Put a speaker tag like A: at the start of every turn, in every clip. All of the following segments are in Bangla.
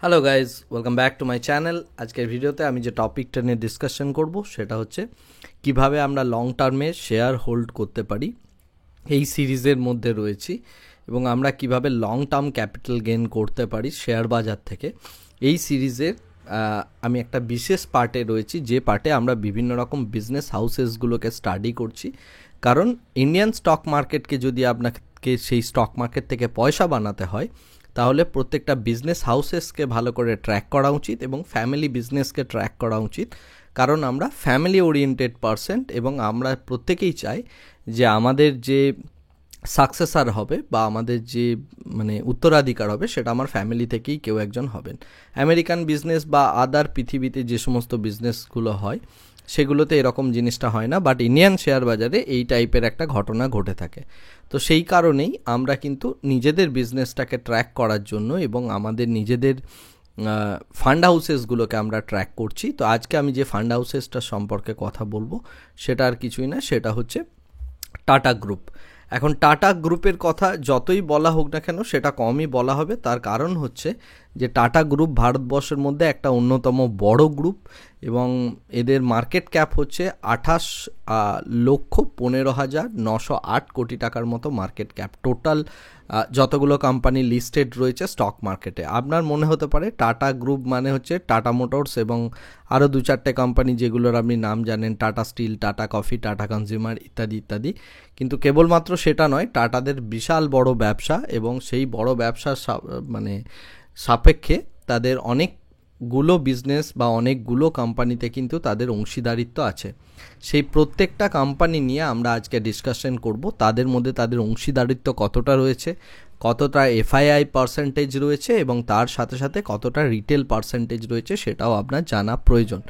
A: Hello guys, welcome back to my channel. আজকের ভিডিওতে আমি যে টপিকটা নিয়ে ডিসকাশন করব সেটা হচ্ছে কিভাবে আমরা লং টার্মে শেয়ার হোল্ড করতে পারি। এই সিরিজের মধ্যে রয়েছি এবং আমরা কিভাবে লং টার্ম ক্যাপিটাল গেইন করতে পারি শেয়ার বাজার থেকে। এই সিরিজের আমি একটা বিশেষ পার্টে রয়েছি, যে পার্টে আমরা বিভিন্ন রকম বিজনেস হাউসেসগুলোকে স্টাডি করছি। কারণ ইন্ডিয়ান স্টক মার্কেটকে যদি আপনাকে সেই স্টক মার্কেট থেকে পয়সা বানাতে হয়, তাহলে প্রত্যেকটা বিজনেস হাউসেসকে ভালো করে ট্র্যাক করা উচিত এবং ফ্যামিলি বিজনেসকে ট্র্যাক করা উচিত। কারণ আমরা ফ্যামিলি ওরিয়েন্টেড পারসন এবং আমরা প্রত্যেকেই চাই যে আমাদের যে সাকসেসার হবে বা আমাদের যে উত্তরাধিকার হবে সেটা আমার ফ্যামিলি থেকেই কেউ একজন হবেন। আমেরিকান বিজনেস বা আদার পৃথিবীতে যে সমস্ত বিজনেসগুলো হয় সেগুলোতে এরকম জিনিসটা হয় না, বাট ইন্ডিয়ান শেয়ার বাজারে এই টাইপের একটা ঘটনা ঘটে থাকে। তো সেই কারণেই আমরা কিন্তু নিজেদের বিজনেসটাকে ট্র্যাক করার জন্য এবং আমাদের নিজেদের ফান্ড হাউসেসগুলোকে আমরা ট্র্যাক করছি। তো আজকে আমি যে ফান্ড হাউসেসটার সম্পর্কে কথা বলবো সেটা আর কিছুই না, সেটা হচ্ছে টাটা গ্রুপ। এখন টাটা গ্রুপের কথা যতই বলা হোক না কেন সেটা কমই বলা হবে। তার কারণ হচ্ছে যে টাটা গ্রুপ ভারতবর্ষের মধ্যে একটা অন্যতম বড় গ্রুপ এবং এদের মার্কেট ক্যাপ হচ্ছে 28,15,908 কোটি টাকার মতো মার্কেট ক্যাপ। টোটাল যতগুলো কোম্পানি লিস্টেড রয়েছে স্টক মার্কেটে। আপনার মনে হতে পারে টাটা গ্রুপ মানে হচ্ছে টাটা মোটরস এবং আরও 2-4টে কোম্পানি যেগুলোর আপনি নাম জানেন, Tata steel, Tata coffee, Tata consumer ইত্যাদি ইত্যাদি। কিন্তু কেবলমাত্র সেটা নয়, টাটাদের বিশাল বড় ব্যবসা এবং সেই বড় ব্যবসার সাপেক্ষে তাদের অনেকগুলো বিজনেস বা অনেকগুলো কোম্পানিতে কিন্তু তাদের অংশীদারিত্ব আছে। সেই প্রত্যেকটা কোম্পানি নিয়ে আমরা আজকে ডিসকাশন করব। তাদের মধ্যে তাদের অংশীদারিত্ব কতটা রয়েছে, কতটা এফআইআই পার্সেন্টেজ রয়েছে এবং তার সাথে সাথে কতটা রিটেল পার্সেন্টেজ রয়েছে সেটাও আপনার জানা প্রয়োজন।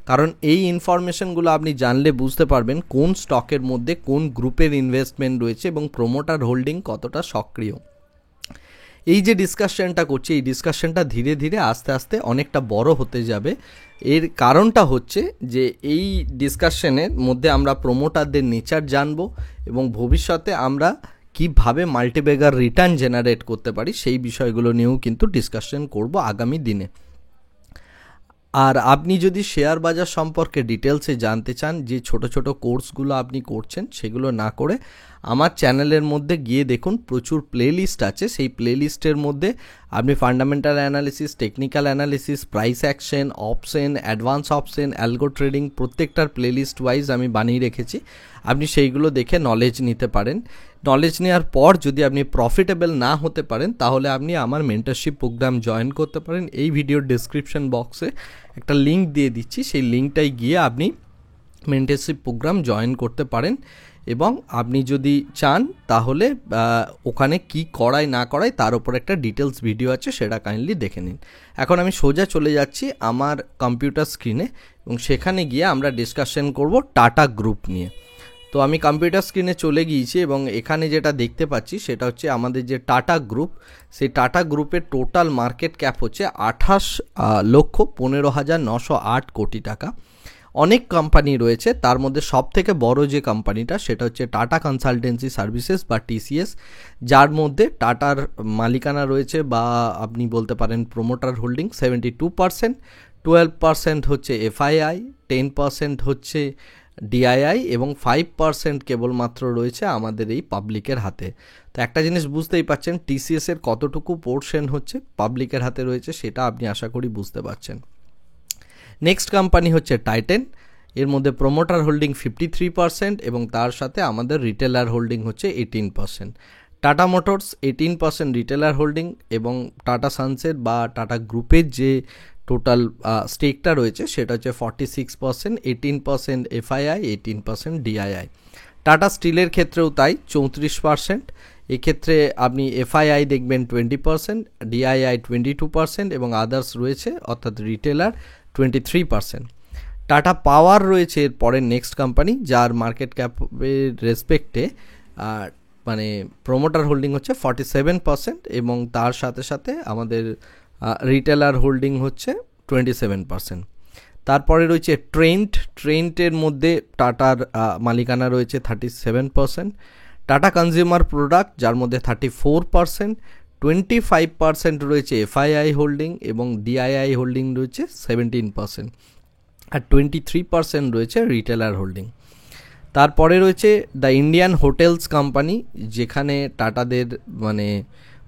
A: কারণ এই ইনফরমেশনগুলো আপনি জানলে বুঝতে পারবেন কোন স্টকের মধ্যে কোন গ্রুপের ইনভেস্টমেন্ট রয়েছে এবং প্রোমোটার হোল্ডিং কতটা সক্রিয়। এই যে ডিসকাশনটা করছি, এই ডিসকাশনটা ধীরে ধীরে আস্তে আস্তে অনেকটা বড় হতে যাবে। এর কারণটা হচ্ছে যে এই ডিসকাশনের মধ্যে আমরা প্রোমোটারদের নেচার জানবো এবং ভবিষ্যতে আমরা কিভাবে মাল্টিব্যাগার রিটার্ন জেনারেট করতে পারি সেই বিষয়গুলো নিয়েও কিন্তু ডিসকাশন করব আগামী দিনে। আর আপনি যদি শেয়ার বাজার সম্পর্কে ডিটেলসে জানতে চান, যে ছোট ছোট কোর্সগুলো আপনি করছেন সেগুলো না করে আমার চ্যানেলের মধ্যে গিয়ে দেখুন, প্রচুর প্লেলিস্ট আছে। সেই প্লেলিস্টের মধ্যে আপনি fundamental analysis, technical analysis, price action, option, advance option, algo trading প্রত্যেকটার প্লেলিস্ট ওয়াইজ আমি বানিয়ে রেখেছি। আপনি সেইগুলো দেখে নলেজ নিতে পারেন। নলেজ নেওয়ার পর যদি আপনি প্রফিটেবল না হতে পারেন তাহলে আপনি আমার মেন্টরশিপ প্রোগ্রাম জয়েন করতে পারেন। এই ভিডিওর ডেসক্রিপশন বক্সে একটা লিঙ্ক দিয়ে দিচ্ছি, সেই লিঙ্কটাই গিয়ে আপনি মেন্টরশিপ প্রোগ্রাম জয়েন করতে পারেন এবং আপনি যদি চান তাহলে ওখানে কি করায় না করায় তার উপর একটা ডিটেলস ভিডিও আছে, সেটা কাইন্ডলি দেখে নিন। এখন আমি সোজা চলে যাচ্ছি আমার কম্পিউটার স্ক্রিনে এবং সেখানে গিয়ে আমরা ডিসকাশন করব টাটা গ্রুপ নিয়ে। তো আমি কম্পিউটার স্ক্রিনে চলে গিয়েছি এবং এখানে যেটা দেখতে পাচ্ছি সেটা হচ্ছে আমাদের যে টাটা গ্রুপ, সেই টাটা গ্রুপের টোটাল মার্কেট ক্যাপ হচ্ছে 28,15,908 কোটি টাকা। অনেক কোম্পানি রয়েছে, তার মধ্যে সবথেকে বড় যে কোম্পানিটা সেটা হচ্ছে টাটা কনসালটেন্সি সার্ভিসেস বা টিসিএস, যার মধ্যে টাটার মালিকানা রয়েছে বা আপনি বলতে পারেন প্রোমোটার হোল্ডিং 72%, 12% হচ্ছে এফআইআই, 10% হচ্ছে ডিআইআই এবং 5% কেবলমাত্র রয়েছে আমাদের এই পাবলিকের হাতে। তো একটা জিনিস বুঝতেই পারছেন টিসিএসের কতটুকু পোর্শন হচ্ছে পাবলিকের হাতে রয়েছে, সেটা আপনি আশা করি বুঝতে পারছেন। নেক্সট কোম্পানি হচ্ছে টাইটেন, এর মধ্যে প্রোমোটার হোল্ডিং 53% এবং তার সাথে আমাদের রিটেলার হোল্ডিং হচ্ছে 18%। টাটা মোটরস 18% রিটেলার হোল্ডিং এবং টাটা সানসেট বা টাটা গ্রুপের যে টোটাল স্টেকটা রয়েছে সেটা হচ্ছে 46%, 18% এফআইআই, 18% ডিআইআই। টাটা স্টিলের ক্ষেত্রেও তাই 34%। এক্ষেত্রে আপনি এফআইআই দেখবেন 20%, ডিআইআই 22% এবং আদার্স রয়েছে অর্থাৎ রিটেলার 23%। টাটা পাওয়ার রয়েছে এর পরের নেক্সট কোম্পানি, যার মার্কেট ক্যাপের রেসপেক্টে প্রোমোটার হোল্ডিং হচ্ছে 47% এবং তার সাথে সাথে আমাদের রিটেলার হোল্ডিং হচ্ছে 27%। তারপরে রয়েছে ট্রেন্টের মধ্যে টাটার মালিকানা রয়েছে 37%, টাটা কনজিউমার প্রোডাক্ট যার মধ্যে 34%, 25% রয়েছে এফআইআই হোল্ডিং এবং ডিআইআই হোল্ডিং রয়েছে 17%, আর 23% রয়েছে রিটেলার হোল্ডিং। তারপরে রয়েছে দ্য ইন্ডিয়ান হোটেলস কোম্পানি, যেখানে টাটাদের মানে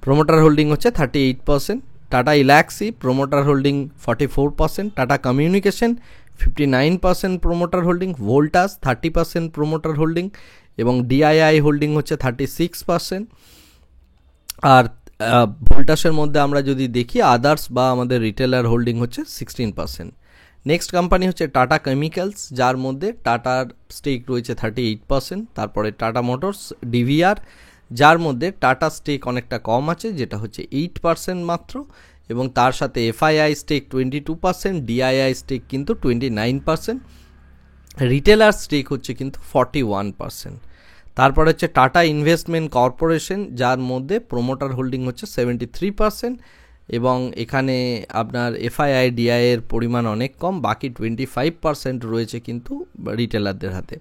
A: প্রোমোটার হোল্ডিং হচ্ছে 38%, Tata Elxsi promoter holding 44%, Tata communication 59% promoter holding, Voltas 30% promoter holding এবং ডিআইআই হোল্ডিং হচ্ছে 36%। আর ভোল্টাসের মধ্যে আমরা যদি দেখি আদার্স বা আমাদের রিটেলার হোল্ডিং হচ্ছে 16%। নেক্সট কোম্পানি হচ্ছে টাটা কেমিক্যালস, যার মধ্যে টাটার স্টেক রয়েছে 38%। তারপরে টাটা মোটরস ডিভিআর, যার মধ্যে টাটা স্টেক অনেকটা কম আছে, যেটা হচ্ছে 8% মাত্র, এবং তার সাথে এফআইআই স্টেক 22%, ডিআইআই স্টেক কিন্তু 29%, রিটেলার স্টেক হচ্ছে কিন্তু 41%। তারপর হচ্ছে টাটা ইনভেস্টমেন্ট কর্পোরেশন, যার মধ্যে প্রোমোটার হোল্ডিং হচ্ছে 73%, এবং এখানে আপনার এফআইআই ডিআইয়ের পরিমাণ অনেক কম, বাকি 25% রয়েছে কিন্তু রিটেলারদের হাতে।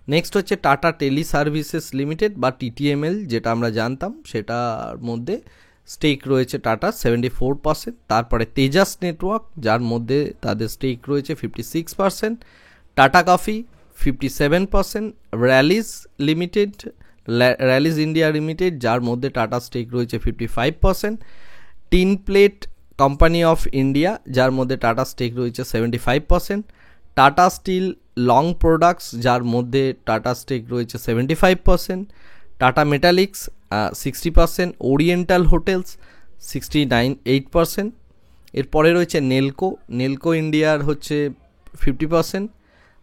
A: নেক্সট হচ্ছে টাটা টেলি সার্ভিসেস লিমিটেড বা টিটিএমএল, যেটা আমরা জানতাম, সেটার মধ্যে স্টেক রয়েছে টাটা 74%। তারপরে তেজাস নেটওয়ার্ক, যার মধ্যে তাদের স্টেক রয়েছে 56%, tata coffee 57%, Rallis limited, Rallis India limited, যার মধ্যে টাটা স্টেক রয়েছে 55%, tin plate company of India, যার মধ্যে টাটা স্টেক রয়েছে 75%, টাটা স্টিল লং প্রোডাক্টস, যার মধ্যে টাটা স্টেক রয়েছে 75%, টাটা মেটালিক্স 60%, ওরিয়েন্টাল হোটেলস 68%। এরপরে রয়েছে নেলকো ইন্ডিয়ার হচ্ছে 50%।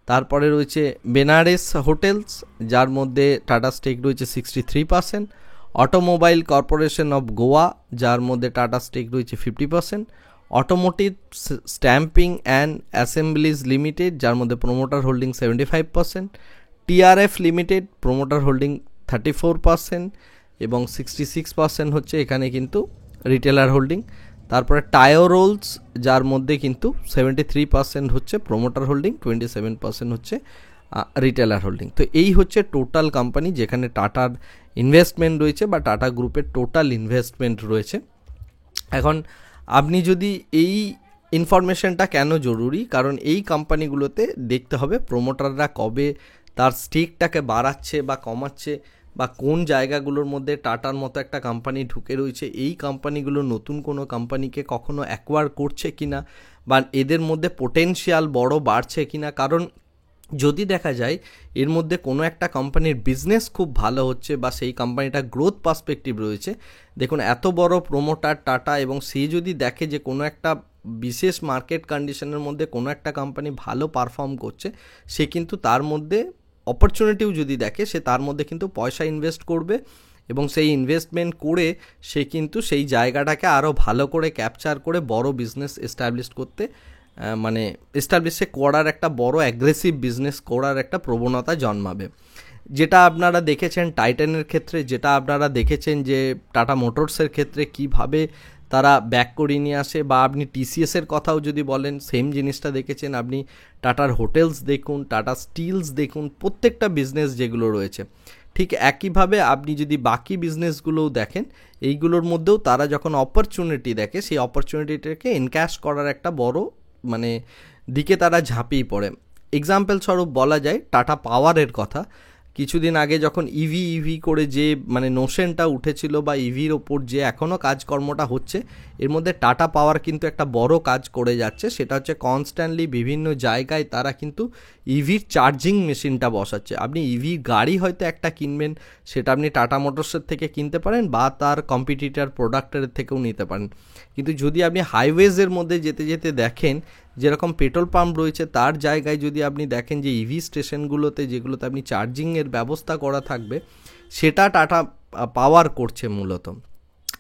A: তারপরে রয়েছে বেনারেস হোটেলস, যার মধ্যে টাটা স্টেক রয়েছে 63%, অটোমোবাইল কর্পোরেশন অফ গোয়া, যার মধ্যে টাটা স্টেক রয়েছে 50%, automotive stamping and assemblies limited, যার মধ্যে promoter holding 75%, TRF limited promoter holding 34% এবং 66% হচ্ছে এখানে কিন্তু রিটেলার হোল্ডিং। তারপরে টায়ো রোলস, যার মধ্যে কিন্তু 73% হচ্ছে প্রোমোটার হোল্ডিং, 27% হচ্ছে রিটেলার হোল্ডিং। তো এই হচ্ছে টোটাল কোম্পানি যেখানে টাটার ইনভেস্টমেন্ট রয়েছে বা টাটা গ্রুপের টোটাল ইনভেস্টমেন্ট রয়েছে। এখন আপনি যদি এই ইনফরমেশনটা কেন জরুরি, কারণ এই কোম্পানিগুলোতে দেখতে হবে প্রোমোটাররা কবে তার স্টেকটাকে বাড়াচ্ছে বা কমাচ্ছে, বা কোন জায়গাগুলোর মধ্যে টাটার মতো একটা কোম্পানি ঢুকে রয়েছে, এই কোম্পানিগুলো নতুন কোনো কোম্পানিকে কখনো অ্যাকোয়ার করছে কিনা, বা এদের মধ্যে পোটেনশিয়াল বড় বাড়ছে কিনা। কারণ যদি দেখা যায় এর মধ্যে কোনো একটা কোম্পানির বিজনেস খুব ভালো হচ্ছে বা সেই কোম্পানিটা গ্রোথ পার্সপেক্টিভ রয়েছে, দেখুন এত বড় প্রোমোটার টাটা, এবং সে যদি দেখে যে কোনো একটা বিশেষ মার্কেট কন্ডিশনের মধ্যে কোনো একটা কোম্পানি ভালো পারফর্ম করছে, সে কিন্তু তার মধ্যে অপরচুনিটিও যদি দেখে, সে তার মধ্যে কিন্তু পয়সা ইনভেস্ট করবে, এবং সেই ইনভেস্টমেন্ট করে সে কিন্তু সেই জায়গাটাকে আরও ভালো করে ক্যাপচার করে বড় বিজনেস এস্টাবলিশ করতে মানে এস্টাবলিশে করার একটা বড় অ্যাগ্রেসিভ বিজনেস করার একটা প্রবণতা জন্মাবে। যেটা আপনারা দেখেছেন টাইটানের ক্ষেত্রে, যেটা আপনারা দেখেছেন যে টাটা মোটরসের ক্ষেত্রে কিভাবে তারা ব্যাক করে নিয়ে আসে, বা আপনি টিসিএসের কথাও যদি বলেন সেম জিনিসটা দেখেছেন। আপনি টাটার হোটেলস দেখুন, টাটা স্টিলস দেখুন, প্রত্যেকটা বিজনেস যেগুলো রয়েছে ঠিক একইভাবে আপনি যদি বাকি বিজনেসগুলোও দেখেন, এইগুলোর মধ্যেও তারা যখন অপরচুনিটি দেখে, সেই অপরচুনিটিটাকে এনক্যাশ করার একটা বড় মানে দিকে তারা ঝাঁপিয়ে পড়ে। এক্সাম্পল স্বরূপ বলা যায় টাটা পাওয়ারের কথা। কিছুদিন আগে যখন ইভি করে যে মানে নোশনটা উঠেছিল, বা ইভির ওপর যে এখনও কাজকর্মটা হচ্ছে, এর মধ্যে টাটা পাওয়ার কিন্তু একটা বড় কাজ করে যাচ্ছে। সেটা হচ্ছে কনস্ট্যান্টলি বিভিন্ন জায়গায় তারা কিন্তু ইভির চার্জিং মেশিনটা বসাচ্ছে। আপনি ইভি গাড়ি হয়তো একটা কিনবেন, সেটা আপনি টাটা মোটরসের থেকে কিনতে পারেন বা তার কম্পিটিটর প্রোডাক্টের থেকেও নিতে পারেন, কিন্তু যদি আপনি হাইওয়েজের মধ্যে যেতে যেতে দেখেন যেরকম পেট্রোল পাম্প রয়েছে, তার জায়গায় যদি আপনি দেখেন যে ইভি স্টেশনগুলোতে যেগুলোতে আপনি চার্জিংয়ের ব্যবস্থা করা থাকবে, সেটা টাটা পাওয়ার করছে মূলত।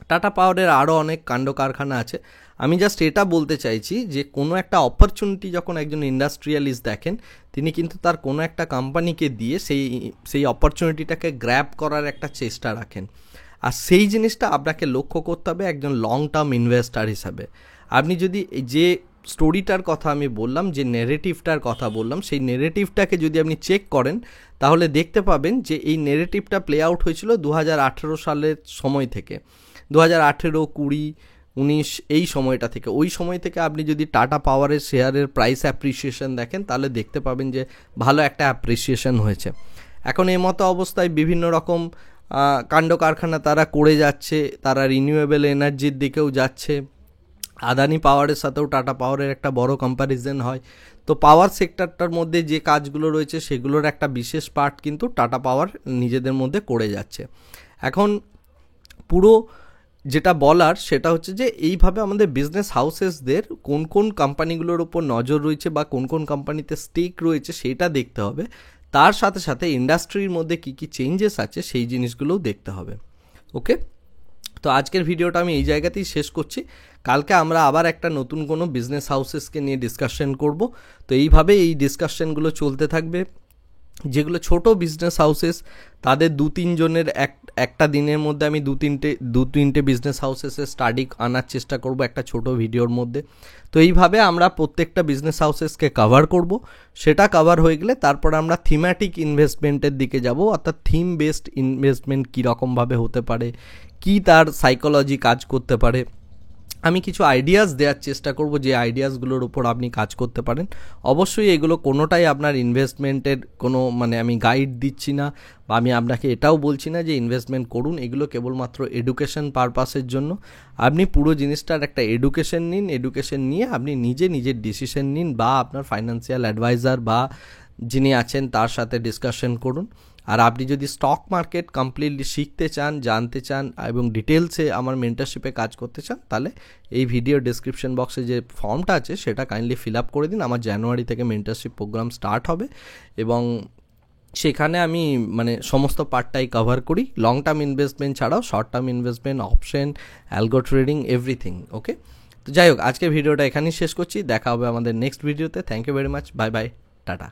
A: টাটা পাওয়ারের আরও অনেক কাণ্ড কারখানা আছে। আমি জাস্ট এটা বলতে চাইছি যে কোনো একটা অপরচুনিটি যখন একজন ইন্ডাস্ট্রিয়ালিস্ট দেখেন, তিনি কিন্তু তার কোনো একটা কোম্পানিকে দিয়ে সেই অপরচুনিটিটাকে গ্র্যাব করার একটা চেষ্টা রাখেন। আর সেই জিনিসটা আপনাকে লক্ষ্য করতে হবে একজন লং টার্ম ইনভেস্টার হিসাবে। আপনি যদি যে স্টোরিটার কথা আমি বললাম, যে নেরেটিভটার কথা বললাম, সেই নেরেটিভটাকে যদি আপনি চেক করেন, তাহলে দেখতে পাবেন যে এই নেরেটিভটা প্লে আউট হয়েছিল 2018 সালের সময় থেকে, 2018, 20, 19 এই সময়টা থেকে, ওই সময় থেকে আপনি যদি টাটা পাওয়ারের শেয়ারের প্রাইস অ্যাপ্রিসিয়েশন দেখেন তাহলে দেখতে পাবেন যে ভালো একটা অ্যাপ্রিসিয়েশন হয়েছে। এখন এই মতো অবস্থায় বিভিন্ন রকম কাণ্ড কারখানা তারা করে যাচ্ছে, তারা রিনিউয়েবল এনার্জির দিকেও যাচ্ছে। আদানি পাওয়ারের সাথেও টাটা পাওয়ারের একটা বড় কম্প্যারিজন হয়। তো পাওয়ার সেক্টরটার মধ্যে যে কাজগুলো রয়েছে সেগুলোর একটা বিশেষ পার্ট কিন্তু টাটা পাওয়ার নিজেদের মধ্যে করে যাচ্ছে। এখন পুরো যেটা বলার সেটা হচ্ছে যে এইভাবে আমাদের বিজনেস হাউসেসদের কোন কোন কোম্পানিগুলোর উপর নজর রয়েছে বা কোন কোন কোম্পানিতে স্টেক রয়েছে সেইটা দেখতে হবে। তার সাথে সাথে ইন্ডাস্ট্রির মধ্যে কী কী চেঞ্জেস আছে সেই জিনিসগুলোও দেখতে হবে। ওকে, তো আজকের ভিডিওটা আমি এই জায়গাতেই শেষ করছি। কালকে আমরা আবার একটা নতুন কোনো বিজনেস হাউসেসকে নিয়ে ডিসকাশন করব। তো এইভাবে এই ডিসকাশনগুলো চলতে থাকবে। যেগুলো ছোট বিজনেস হাউসেস তাদের 2-3 জনের একটা দিনের মধ্যে আমি দু তিনটে বিজনেস হাউসেসের স্টাডি আনার চেষ্টা করব একটা ছোট ভিডিওর মধ্যে। তো এইভাবে আমরা প্রত্যেকটা বিজনেস হাউসেসকে কভার করব। সেটা কভার হয়ে গেলে তারপর আমরা থিম্যাটিক ইনভেস্টমেন্টের দিকে যাব, অর্থাৎ থিম বেসড ইনভেস্টমেন্ট কীরকমভাবে হতে পারে, কি তার সাইকোলজি কাজ করতে পারে। আমি কিছু আইডিয়াস দেওয়ার চেষ্টা করব যে আইডিয়াসগুলোর উপর আপনি কাজ করতে পারেন। অবশ্যই এগুলো কোনোটাই আপনার ইনভেস্টমেন্টের কোনো আমি গাইড দিচ্ছি না, বা আমি আপনাকে এটাও বলছি না যে ইনভেস্টমেন্ট করুন। এগুলো কেবলমাত্র এডুকেশন পারপাসের জন্য। আপনি পুরো জিনিসটার একটা এডুকেশন নিন, এডুকেশন নিয়ে আপনি নিজের ডিসিশন নিন, বা আপনার ফাইন্যান্সিয়াল অ্যাডভাইজার বা যিনি আছেন তার সাথে ডিসকাশন করুন। আর আপনি যদি স্টক মার্কেট কমপ্লিটলি শিখতে চান, জানতে চান এবং ডিটেলসে আমার মেন্টরশিপে কাজ করতে চান, তাহলে এই ভিডিও ডেসক্রিপশন বক্সে যে ফর্মটা আছে সেটা কাইন্ডলি ফিল আপ করে দিন। আমার জানুয়ারি থেকে মেন্টরশিপ প্রোগ্রাম স্টার্ট হবে এবং সেখানে আমি সমস্ত পার্টটাই কভার করি, লং টার্ম ইনভেস্টমেন্ট ছাড়াও short term investment, option, algo trading, everything. Okay, তো যাই হোক, আজকে ভিডিওটা এখানেই শেষ করছি। দেখা হবে আমাদের নেক্সট ভিডিওতে। Thank you very much, bye bye, tata.